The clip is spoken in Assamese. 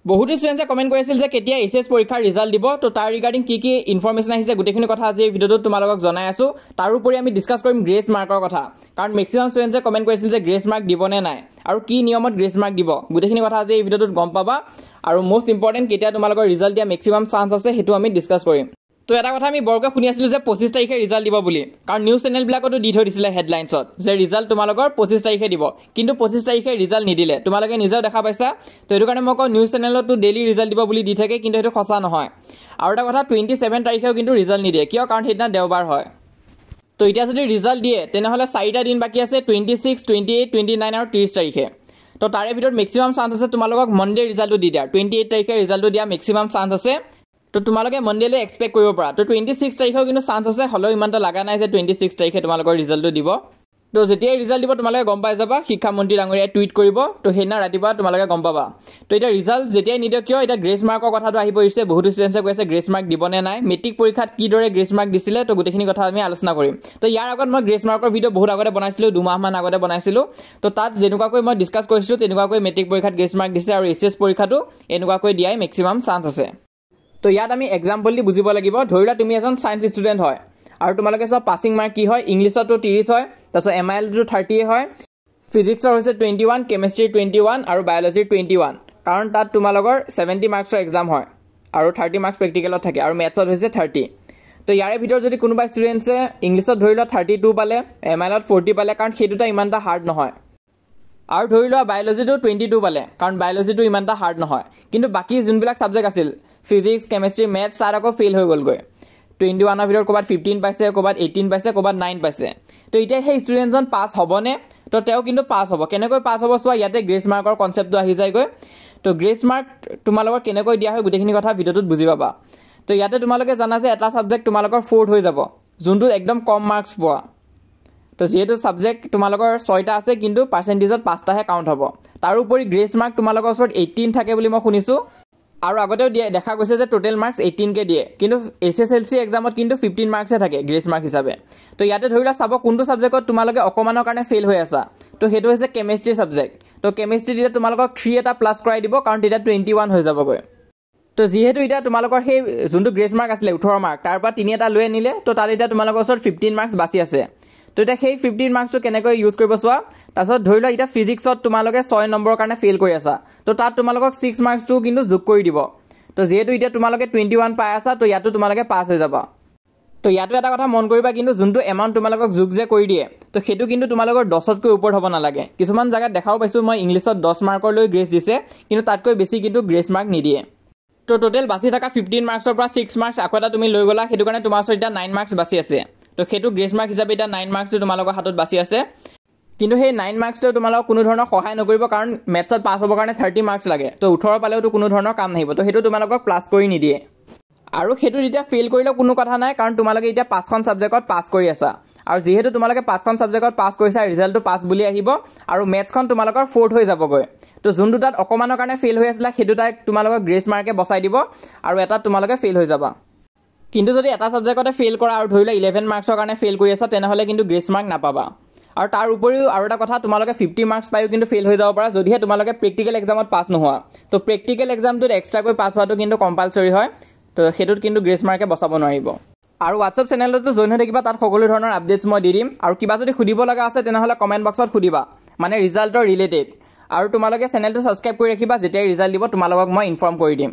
বহুতো ষ্টুডেণ্টে কমেণ্ট কৰিছিল যে কেতিয়া এইচএছ পৰীক্ষাৰ ৰিজাল্ট দিব। তো তাৰ ৰিগাৰ্ডিং কি কি ইনফৰমেশ্যন আহিছে গোটেইখিনি কথা আজি এই ভিডিঅ'টোত তোমালোকক জনাই আছোঁ। তাৰোপৰি আমি ডিছকাছ কৰিম গ্ৰেছ মাৰ্কৰ কথা, কাৰণ মেক্সিমাম ষ্টুডেণ্টে কমেণ্ট কৰিছিল যে গ্ৰেছ মাৰ্ক দিবনে নাই আৰু কি নিয়মত গ্ৰেছ মাৰ্ক দিব। গোটেইখিনি কথা আজি এই ভিডিঅ'টোত গম পাবা। আৰু মষ্ট ইম্পৰ্টেণ্ট কেতিয়া তোমালোকৰ ৰিজাল্ট দিয়া মেক্সিমাম চান্স আছে সেইটো আমি ডিছকাছ কৰিম। তো এটা কথা আমি বৰকৈ শুনি আছিলোঁ যে 25 তাৰিখে ৰিজাল্ট দিব বুলি, কাৰণ নিউজ চেনেলবিলাকতো দি থৈ দিছিলে হেডলাইনছত যে ৰিজাল্ট তোমালোকৰ 25 তাৰিখে দিব, কিন্তু 25 তাৰিখে ৰিজাল্ট নিদিলে। তোমালোকে নিজেও দেখা পাইছা। তো সেইটো কাৰণে মই কওঁ নিউজ চেনেলতো ডেইলি ৰিজাল্ট দিব বুলি দি থাকে, কিন্তু সেইটো সঁচা নহয়। আৰু এটা কথা 27 তাৰিখেও কিন্তু ৰিজাল্ট নিদিয়ে, কিয়? কাৰণ সেইদিনা দেওবাৰ হয়। তো এতিয়া যদি ৰিজাল্ট দিয়ে তেনেহ'লে 4টা দিন বাকী আছে, 26, 28, 29 আৰু 30 তাৰিখে। তো তাৰে ভিতৰত মেক্সিমাম চান্স আছে তোমালোকক মনডে ৰিজাল্টটো দি দিয়াৰ। 28 তাৰিখে ৰিজাল্টটো দিয়া মেক্সিমাম চান্স আছে। তো তোমালোকে মনডেলৈ এক্সপেক্ট কৰিব পাৰা। তো 26 তাৰিখেও কিন্তু চান্স আছে, হ'লেও ইমানটা লগা নাই যে 26 তাৰিখে তোমালোকৰ ৰিজাল্টটো দিব। তো যেতিয়াই ৰিজাল্ট দিব তোমালোকে গম পাই যাবা, শিক্ষামন্ত্ৰী ডাঙৰীয়াই টুইট কৰিব। তো সেইদিনা ৰাতিপুৱা তোমালোকে গম পাবা। তো এতিয়া ৰিজাল্ট যেতিয়াই নিদিয়ক কিয়, এতিয়া গ্ৰেছ মাৰ্কৰ কথাটো আহি পৰিছে। বহুতো ষ্টুডেণ্টছে কৈ আছে গ্ৰেছ মাৰ্ক দিবনে নাই, মেট্ৰিক পৰীক্ষাত কিদৰে গ্ৰেছ মাৰ্ক দিছিলে। তো গোটেইখিনি কথা আমি আলোচনা কৰিম। তো ইয়াৰ আগত মই গ্ৰেছ মাৰ্কৰ ভিডিঅ' বহুত আগতে বনাইছিলোঁ, 2 মাহমান আগতে বনাইছিলোঁ। তো তাত যেনেকুৱাকৈ মই ডিছকাছ কৰিছিলোঁ তেনেকুৱাকৈ মেট্ৰিক পৰীক্ষাত গ্ৰেছ মাৰ্ক দিছে, আৰু এইচএছ পৰীক্ষাটো এনেকুৱাকৈ দিয়াই মেক্সিমাম চান্স আছে। তো ইয়াত আমি এক্সাম্পল দি বুজিব লাগিব। ধৰি লোৱা তুমি এজন ছায়েন্স ষ্টুডেণ্ট হয় আৰু তোমালোকে চোৱা পাছিং মাৰ্ক কি হয়, ইংলিছতো 30 হয়, তাৰপিছত MILতো 30 হয়, ফিজিক্সৰ হৈছে 21, কেমেষ্ট্ৰিৰ 21 আৰু বায়'লজিৰ 21, কাৰণ তাত তোমালোকৰ 70 মাৰ্কছৰ এক্সাম হয় আৰু 30 মাৰ্কছ প্ৰেক্টিকেলত থাকে, আৰু মেথছত হৈছে 30। তো ইয়াৰে ভিতৰত যদি কোনোবা ষ্টুডেণ্টছে ইংলিছত ধৰি লোৱা 32 পালে, MILত 40 পালে, কাৰণ সেই দুটা ইমানটা হাৰ্ড নহয়। আৰু ধৰি লোৱা বায়'লজিটো 22 পালে, কাৰণ বায়'লজিটো ইমানটা হাৰ্ড নহয়, কিন্তু বাকী যোনবিলাক ছাবজেক্ট আছিল ফিজিক্স, কেমেষ্ট্ৰি, মেথছ তাত আকৌ ফেইল হৈ গ'লগৈ। 21ৰ ভিতৰত ক'ৰবাত 15 পাইছে, ক'ৰবাত 18 পাইছে, ক'ৰবাত 9 পাইছে। তো এতিয়া সেই ষ্টুডেণ্টজন পাছ হ'বনে? তো তেওঁ কিন্তু পাছ হ'ব। কেনেকৈ পাছ হ'ব চোৱা, ইয়াতে গ্ৰেছ মাৰ্কৰ কনচেপ্টটো আহি যায়গৈ। তো গ্ৰেছ মাৰ্ক তোমালোকৰ কেনেকৈ দিয়া হয় গোটেইখিনি কথা ভিডিঅ'টোত বুজি পাবা। তো ইয়াতে তোমালোকে জানা যে এটা ছাবজেক্ট তোমালোকৰ 4th হৈ যাব, যোনটোত একদম কম মাৰ্কছ পোৱা। তো যিহেতু ছাবজেক্ট তোমালোকৰ 6টা আছে, কিন্তু পাৰ্চেণ্টেজত 5টাহে কাউণ্ট হ'ব। তাৰোপৰি গ্ৰেছ মাৰ্ক তোমালোকৰ ওচৰত 18 থাকে বুলি মই শুনিছোঁ, আৰু আগতেও দেখা গৈছে যে টোটেল মাৰ্কছ 18কে দিয়ে, কিন্তু SSLC এক্সামত কিন্তু 15 মাৰ্কছহে থাকে গ্ৰেছ মাৰ্ক হিচাপে। তো ইয়াতে ধৰি লোৱা চাব কোনটো ছাবজেক্টত তোমালোকে অকণমানৰ কাৰণে ফেইল হৈ আছা। তো সেইটো হৈছে কেমেষ্ট্ৰি ছাবজেক্ট। তো কেমেষ্ট্ৰি তেতিয়া তোমালোকক 3 এটা প্লাছ কৰাই দিব, কাৰণ তেতিয়া 21 হৈ যাবগৈ। তো যিহেতু এতিয়া তোমালোকৰ সেই যোনটো গ্ৰেছ মাৰ্ক আছিলে 18 মাৰ্ক, তাৰ পৰা 3 এটা লৈ আনিলে, তো তাত এতিয়া তোমালোকৰ ওচৰত 15 মাৰ্কছ বাচি আছে। তো এতিয়া সেই 15 মাৰ্কছটো কেনেকৈ ইউজ কৰিব চোৱা। তাৰপিছত ধৰি লোৱা এতিয়া ফিজিক্সত তোমালোকে 6 নম্বৰৰ কাৰণে ফেইল কৰি আছা, তো তাত তোমালোকক 6 মাৰ্কছটো কিন্তু যোগ কৰি দিব। তো যিহেতু এতিয়া তোমালোকে 21 পাই আছা, তো ইয়াতো তোমালোকে পাছ হৈ যাবা। তো ইয়াতো এটা কথা মন কৰিবা, কিন্তু যোনটো এমাউণ্ট তোমালোকক যোগ যে কৰি দিয়ে, তো সেইটো কিন্তু তোমালোকৰ 10তকৈ ওপৰত হ'ব নালাগে। কিছুমান জেগাত দেখাও পাইছোঁ মই, ইংলিছত 10 মাৰ্কলৈ গ্ৰেছ দিছে, কিন্তু তাতকৈ বেছি কিন্তু গ্ৰেছ মাৰ্ক নিদিয়ে। তো টোটেল বাচি থকা 15 মাৰ্কছৰ পৰা 6 মাৰ্কছ আকৌ এটা তুমি লৈ গ'লা, সেইটো কাৰণে তোমাৰ ওচৰত এতিয়া 9 মাৰ্কছ বাচি আছে। তো সেইটো গ্ৰেছ মাৰ্ক হিচাপে এতিয়া 9 মাৰ্কছটো তোমালোকৰ হাতত বাচি আছে। কিন্তু সেই 9 মাৰ্কছটোৱে তোমালোকক কোনো ধৰণৰ সহায় নকৰিব, কাৰণ মেথছত পাছ হ'বৰ কাৰণে 30 মাৰ্কছ লাগে। তো 18 পালেওতো কোনো ধৰণৰ কাম নাহিব। তো সেইটো তোমালোকক প্লাছ কৰি নিদিয়ে, আৰু সেইটো এতিয়া ফেইল কৰিলেও কোনো কথা নাই, কাৰণ তোমালোকে এতিয়া 5খন ছাবজেক্টত পাছ কৰি আছা। আৰু যিহেতু তোমালোকে 5খন ছাবজেক্টত পাছ কৰিছা, ৰিজাল্টটো পাছ বুলি আহিব, আৰু মেথছখন তোমালোকৰ 4th হৈ যাবগৈ। তো যোনটো তাত অকণমানৰ কাৰণে ফেইল হৈ আছিলে, সেইটো তাক তোমালোকক গ্ৰেছ মাৰ্কে বচাই দিব, আৰু এটাত তোমালোকে ফেইল হৈ যাবা। কিন্তু যদি এটা ছাবজেক্টতে ফেইল কৰা আৰু ধৰি লোৱা 11 মাৰ্কছৰ কাৰণে ফেইল কৰি আছা, তেনেহ'লে কিন্তু গ্ৰেছ মাৰ্ক নাপাবা। আৰু তাৰ উপৰিও আৰু এটা কথা, তোমালোকে 50 মাৰ্কছ পায়ো কিন্তু ফেইল হৈ যাব পাৰা, যদিহে তোমালোকে প্ৰেক্টিকেল এক্সামত পাছ নোহোৱা। তো প্ৰেক্টিকেল এক্সামটোত এক্সট্ৰাকৈ পাছ হোৱাটো কিন্তু কম্পালচৰি হয়। তো সেইটোত কিন্তু গ্ৰেছ মাৰ্কে বচাব নোৱাৰিব। আৰু হোৱাটছআপ চেনেলতো জইন হৈ থাকিবা, তাত সকলো ধৰণৰ আপডেটছ মই দি দিম। আৰু কিবা যদি সুধিব লগা আছে তেনেহ'লে কমেণ্ট বক্সত সুধিবা, মানে ৰিজাল্টৰ ৰিলেটেড। আৰু তোমালোকে চেনেলটো ছাবস্ক্ৰাইব কৰি ৰাখিবা, যেতিয়াই ৰিজাল্ট দিব তোমালোকক মই ইনফৰ্ম কৰি দিম।